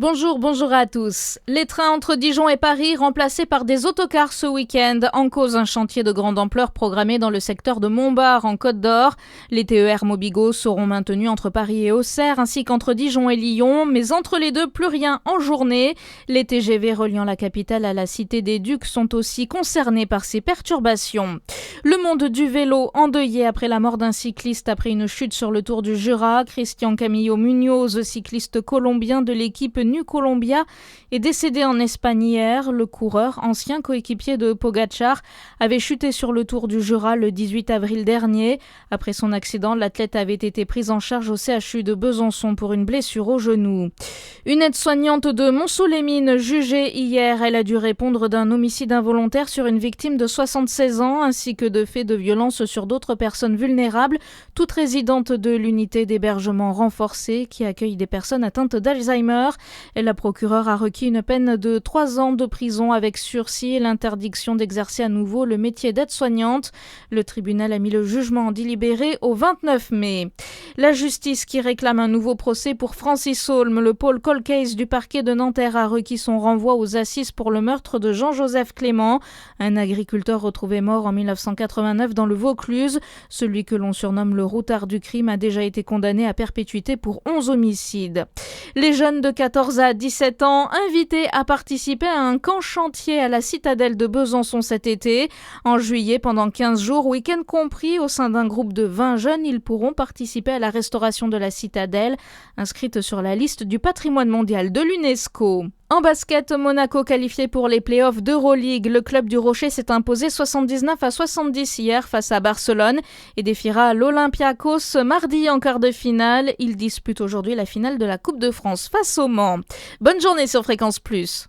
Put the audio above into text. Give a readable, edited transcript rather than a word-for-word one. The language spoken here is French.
Bonjour à tous. Les trains entre Dijon et Paris remplacés par des autocars ce week-end. En cause, un chantier de grande ampleur programmé dans le secteur de Montbard en Côte d'Or. Les TER Mobigo seront maintenus entre Paris et Auxerre ainsi qu'entre Dijon et Lyon. Mais entre les deux, plus rien en journée. Les TGV reliant la capitale à la Cité des Ducs sont aussi concernés par ces perturbations. Le monde du vélo endeuillé après la mort d'un cycliste après une chute sur le Tour du Jura. Cristian Camillo Munoz, cycliste colombien de l'équipe Nu Colombia, est décédé en Espagne hier. Le coureur, ancien coéquipier de Pogacar, avait chuté sur le Tour du Jura le 18 avril dernier. Après son accident, l'athlète avait été pris en charge au CHU de Besançon pour une blessure au genou. Une aide-soignante de Montceau-les-Mines jugée hier, elle a dû répondre d'un homicide involontaire sur une victime de 76 ans ainsi que de faits de violence sur d'autres personnes vulnérables, toutes résidentes de l'unité d'hébergement renforcé qui accueille des personnes atteintes d'Alzheimer. La procureure a requis une peine de 3 ans de prison avec sursis et l'interdiction d'exercer à nouveau le métier d'aide-soignante. Le tribunal a mis le jugement en délibéré au 29 mai. La justice qui réclame un nouveau procès pour Francis Holm, le pôle cold case du parquet de Nanterre a requis son renvoi aux assises pour le meurtre de Jean-Joseph Clément, un agriculteur retrouvé mort en 1989 dans le Vaucluse. Celui que l'on surnomme le routard du crime a déjà été condamné à perpétuité pour 11 homicides. Les jeunes de 14 à 17 ans invités à participer à un camp chantier à la citadelle de Besançon cet été. En juillet, pendant 15 jours, week-end compris, au sein d'un groupe de 20 jeunes, ils pourront participer à la restauration de la citadelle, inscrite sur la liste du patrimoine mondial de l'UNESCO. En basket, Monaco qualifié pour les playoffs d'Euroleague. Le club du Rocher s'est imposé 79-70 hier face à Barcelone et défiera l'Olympiakos mardi en quart de finale. Il dispute aujourd'hui la finale de la Coupe de France face au Mans. Bonne journée sur Fréquence Plus.